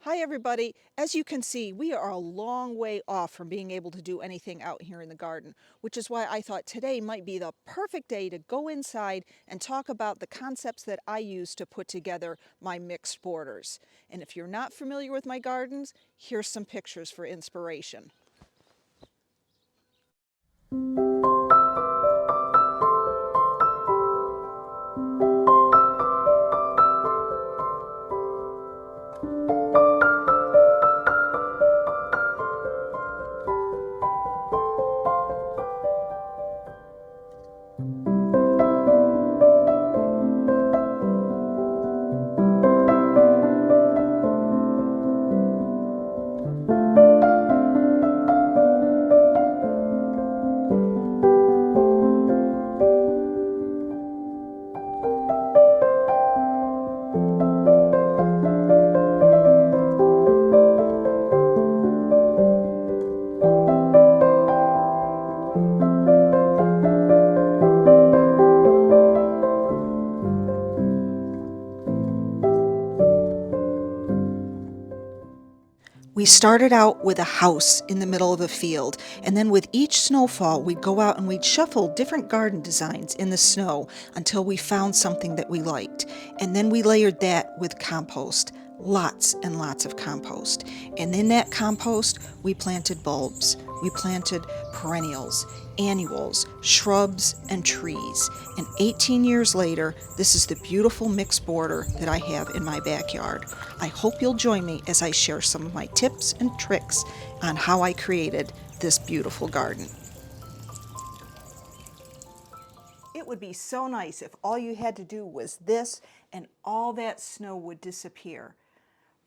Hi everybody. As you can see, we are a long way off from being able to do anything out here in the garden, which is why I thought today might be the perfect day to go inside and talk about the concepts that I use to put together my mixed borders. And if you're not familiar with my gardens, here's some pictures for inspiration. We started out with a house in the middle of a field, and then with each snowfall, we'd go out and we'd shuffle different garden designs in the snow until we found something that we liked. And then we layered that with compost, lots and lots of compost. And in that compost, we planted bulbs, we planted perennials, annuals, shrubs, and trees. And 18 years later, this is the beautiful mixed border that I have in my backyard. I hope you'll join me as I share some of my tips and tricks on how I created this beautiful garden. It would be so nice if all you had to do was this and all that snow would disappear.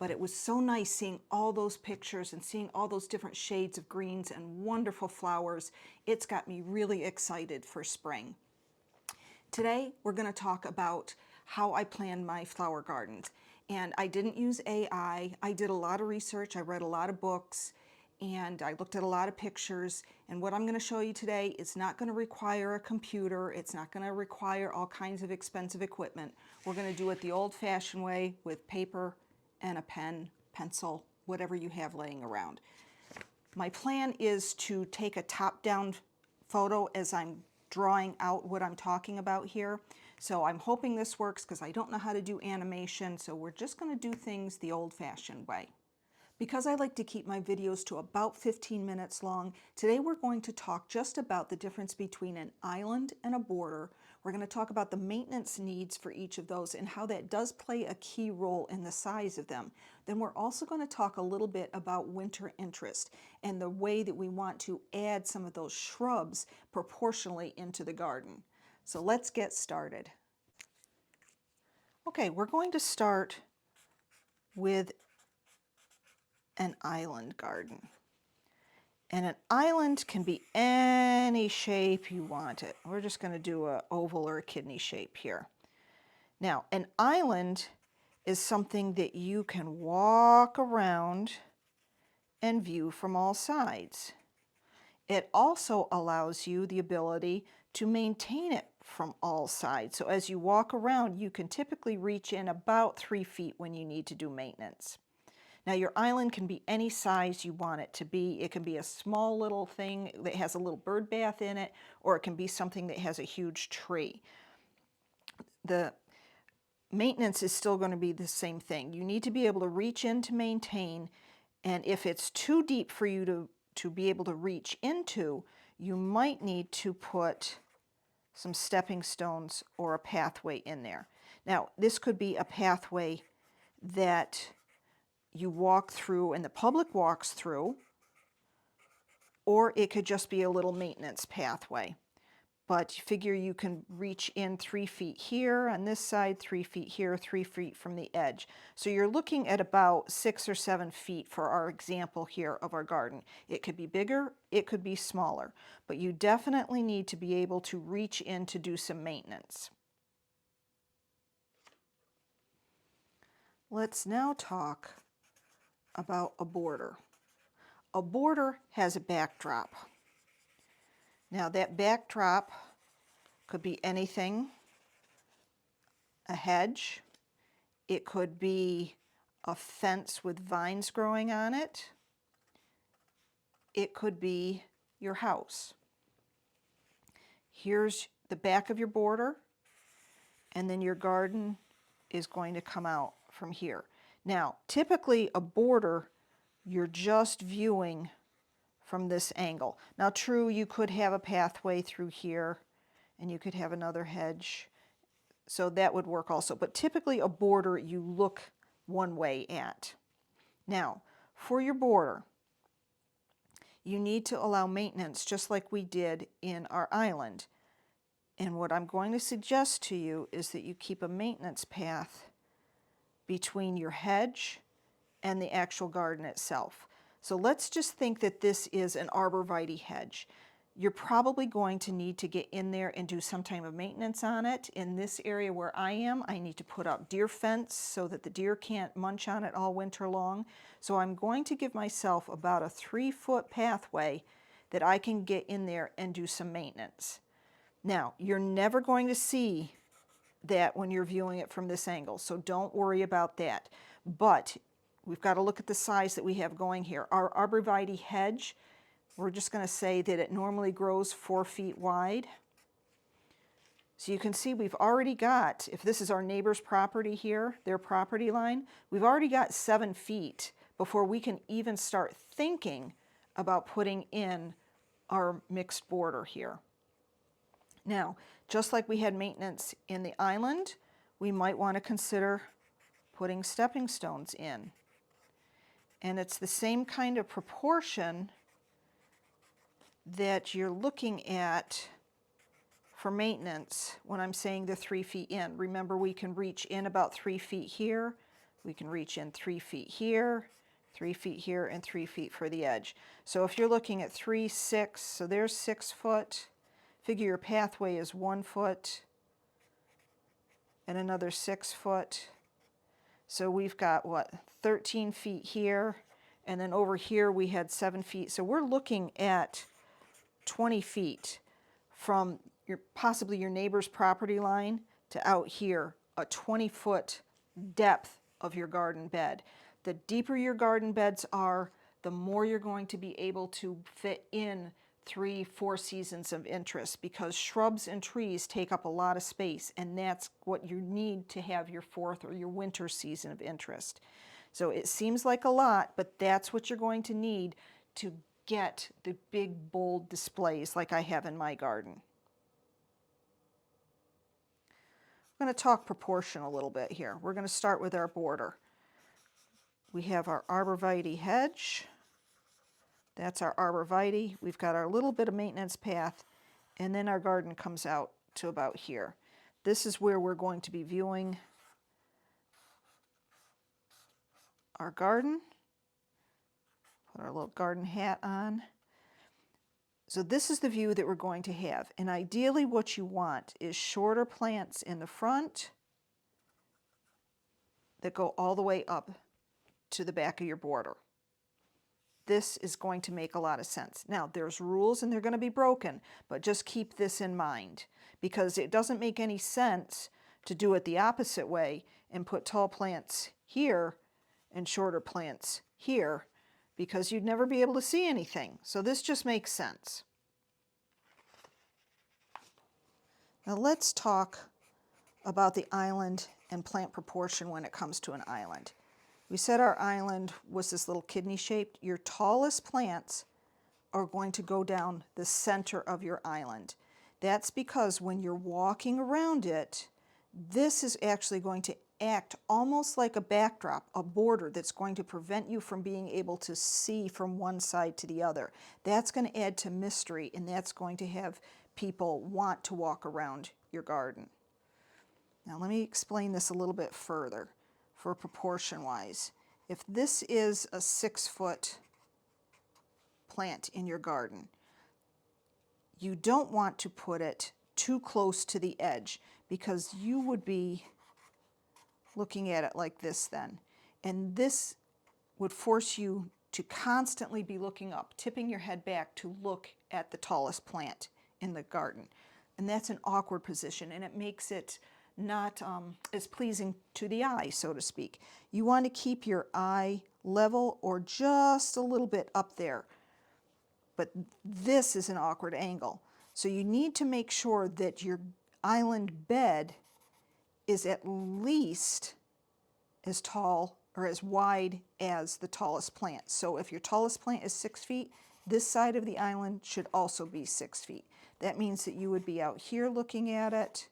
But it was so nice seeing all those pictures and seeing all those different shades of greens and wonderful flowers. It's got me really excited for spring. Today, we're going to talk about how I plan my flower gardens. And I didn't use AI. I did a lot of research. I read a lot of books and I looked at a lot of pictures. And what I'm going to show you today is not going to require a computer. It's not going to require all kinds of expensive equipment. We're going to do it the old-fashioned way with paper and a pen, pencil, whatever you have laying around. My plan is to take a top-down photo as I'm drawing out what I'm talking about here. So I'm hoping this works because I don't know how to do animation, so we're just going to do things the old-fashioned way. Because I like to keep my videos to about 15 minutes long, today we're going to talk just about the difference between an island and a border. We're going to talk about the maintenance needs for each of those and how that does play a key role in the size of them. Then we're also going to talk a little bit about winter interest and the way that we want to add some of those shrubs proportionally into the garden. So let's get started. Okay, we're going to start with an island garden. And an island can be any shape you want it. We're just going to do an oval or a kidney shape here. Now, an island is something that you can walk around and view from all sides. It also allows you the ability to maintain it from all sides. So as you walk around, you can typically reach in about 3 feet when you need to do maintenance. Now your island can be any size you want it to be. It can be a small little thing that has a little bird bath in it, or it can be something that has a huge tree. The maintenance is still going to be the same thing. You need to be able to reach in to maintain, and if it's too deep for you to be able to reach into, you might need to put some stepping stones or a pathway in there. Now this could be a pathway that you walk through and the public walks through, or it could just be a little maintenance pathway. But figure you can reach in 3 feet here on this side, 3 feet here, 3 feet from the edge. So you're looking at about 6 or 7 feet for our example here of our garden. It could be bigger, it could be smaller, but you definitely need to be able to reach in to do some maintenance. Let's now talk about a border. A border has a backdrop. Now that backdrop could be anything, a hedge, it could be a fence with vines growing on it. It could be your house. Here's the back of your border, and then your garden is going to come out from here. Now, typically a border, you're just viewing from this angle. Now, true, you could have a pathway through here, and you could have another hedge, so that would work also. But typically a border you look one way at. Now, for your border, you need to allow maintenance just like we did in our island. And what I'm going to suggest to you is that you keep a maintenance path between your hedge and the actual garden itself. So let's just think that this is an arborvitae hedge. You're probably going to need to get in there and do some type of maintenance on it. In this area where I am, I need to put up deer fence so that the deer can't munch on it all winter long. So I'm going to give myself about a 3-foot pathway that I can get in there and do some maintenance. Now, you're never going to see that when you're viewing it from this angle, so don't worry about that. But we've got to look at the size that we have going here. Our arborvitae hedge, we're just going to say that it normally grows 4 feet wide. So you can see we've already got, if this is our neighbor's property here, their property line, we've already got 7 feet before we can even start thinking about putting in our mixed border here. Now, just like we had maintenance in the island, we might want to consider putting stepping stones in. And it's the same kind of proportion that you're looking at for maintenance when I'm saying the 3 feet in. Remember, we can reach in about 3 feet here, we can reach in 3 feet here, 3 feet here, and 3 feet for the edge. So if you're looking at 3, 6, so there's 6 foot. Figure your pathway is 1 foot and another 6 foot. So we've got, what, 13 feet here, and then over here we had 7 feet. So we're looking at 20 feet from possibly your neighbor's property line to out here, a 20-foot depth of your garden bed. The deeper your garden beds are, the more you're going to be able to fit in 3, 4 seasons of interest, because shrubs and trees take up a lot of space, and that's what you need to have your 4th or your winter season of interest. So it seems like a lot, but that's what you're going to need to get the big, bold displays like I have in my garden. I'm going to talk proportion a little bit here. We're going to start with our border. We have our arborvitae hedge. That's our arborvitae. We've got our little bit of maintenance path, and then our garden comes out to about here. This is where we're going to be viewing our garden. Put our little garden hat on. So this is the view that we're going to have. And ideally what you want is shorter plants in the front that go all the way up to the back of your border. This is going to make a lot of sense. Now, there's rules and they're going to be broken, but just keep this in mind, because it doesn't make any sense to do it the opposite way and put tall plants here and shorter plants here, because you'd never be able to see anything. So this just makes sense. Now let's talk about the island and plant proportion when it comes to an island. We said our island was this little kidney shaped. Your tallest plants are going to go down the center of your island. That's because when you're walking around it, this is actually going to act almost like a backdrop, a border that's going to prevent you from being able to see from one side to the other. That's going to add to mystery, and that's going to have people want to walk around your garden. Now let me explain this a little bit further for proportion-wise. If this is a 6-foot plant in your garden, you don't want to put it too close to the edge, because you would be looking at it like this then. And this would force you to constantly be looking up, tipping your head back to look at the tallest plant in the garden. And that's an awkward position, and it makes it not as pleasing to the eye, so to speak. You want to keep your eye level or just a little bit up there. But this is an awkward angle. So you need to make sure that your island bed is at least as tall or as wide as the tallest plant. So if your tallest plant is 6 feet, this side of the island should also be 6 feet. That means that you would be out here looking at it,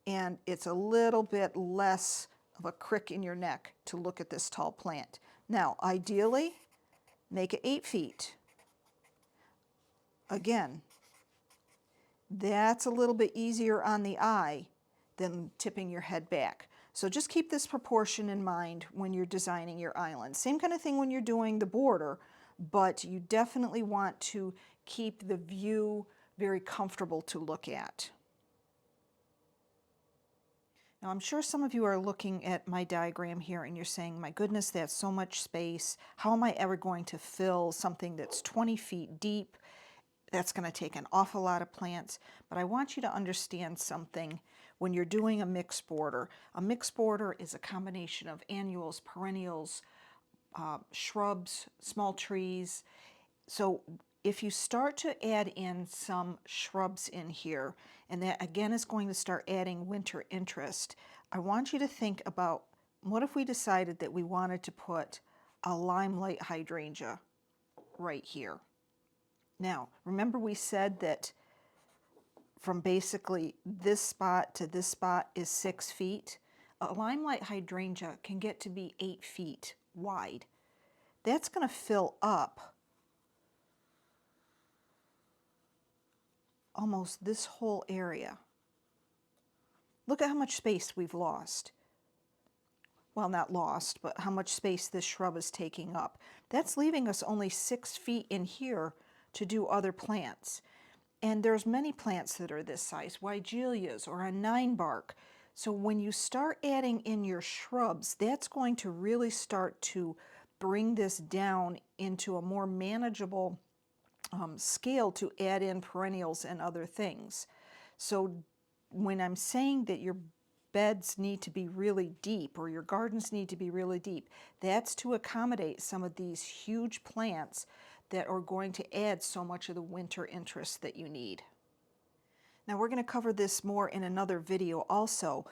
and it's a little bit less of a crick in your neck to look at this tall plant. Now, ideally, make it 8 feet. Again, that's a little bit easier on the eye than tipping your head back. So just keep this proportion in mind when you're designing your island. Same kind of thing when you're doing the border, but you definitely want to keep the view very comfortable to look at. Now, I'm sure some of you are looking at my diagram here and you're saying, my goodness, that's so much space. How am I ever going to fill something that's 20 feet deep? That's going to take an awful lot of plants. But I want you to understand something when you're doing a mixed border. A mixed border is a combination of annuals, perennials, shrubs, small trees. So if you start to add in some shrubs in here, and that again is going to start adding winter interest, I want you to think about, what if we decided that we wanted to put a limelight hydrangea right here? Now, remember we said that from basically this spot to this spot is 6 feet. A limelight hydrangea can get to be 8 feet wide. That's going to fill up almost this whole area. Look at how much space we've lost. Well, not lost, but how much space this shrub is taking up. That's leaving us only 6 feet in here to do other plants. And there's many plants that are this size, wigelias or a 9-bark. So when you start adding in your shrubs, that's going to really start to bring this down into a more manageable scale to add in perennials and other things. So when I'm saying that your beds need to be really deep or your gardens need to be really deep, that's to accommodate some of these huge plants that are going to add so much of the winter interest that you need. Now we're going to cover this more in another video also,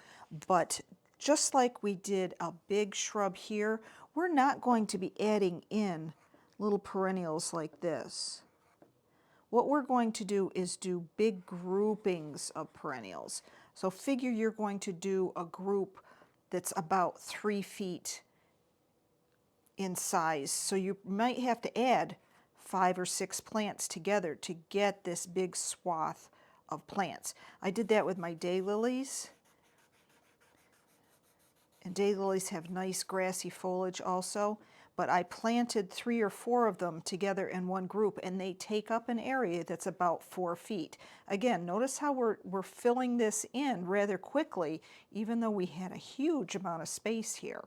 but just like we did a big shrub here, we're not going to be adding in little perennials like this. What we're going to do is do big groupings of perennials. So figure you're going to do a group that's about 3 feet in size. So you might have to add 5 or 6 plants together to get this big swath of plants. I did that with my daylilies. And daylilies have nice grassy foliage also. But I planted 3 or 4 of them together in one group, and they take up an area that's about 4 feet. Again, notice how we're filling this in rather quickly, even though we had a huge amount of space here.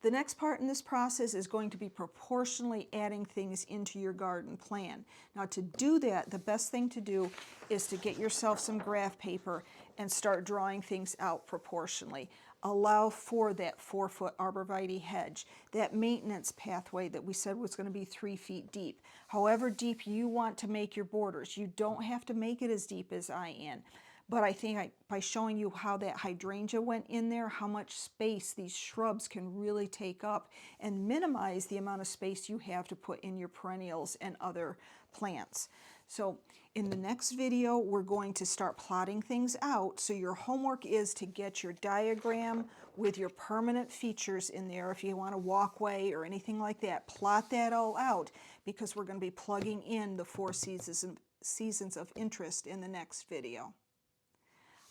The next part in this process is going to be proportionally adding things into your garden plan. Now to do that, the best thing to do is to get yourself some graph paper and start drawing things out proportionally. Allow for that 4-foot arborvitae hedge, that maintenance pathway that we said was going to be 3 feet deep. However deep you want to make your borders, you don't have to make it as deep as I am. But I think by showing you how that hydrangea went in there, how much space these shrubs can really take up and minimize the amount of space you have to put in your perennials and other plants. So in the next video, we're going to start plotting things out. So your homework is to get your diagram with your permanent features in there. If you want a walkway or anything like that, plot that all out, because we're going to be plugging in the 4 seasons of interest in the next video.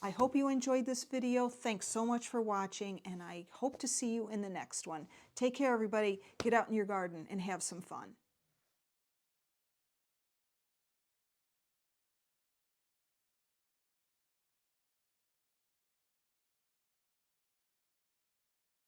I hope you enjoyed this video. Thanks so much for watching, and I hope to see you in the next one. Take care, everybody. Get out in your garden and have some fun.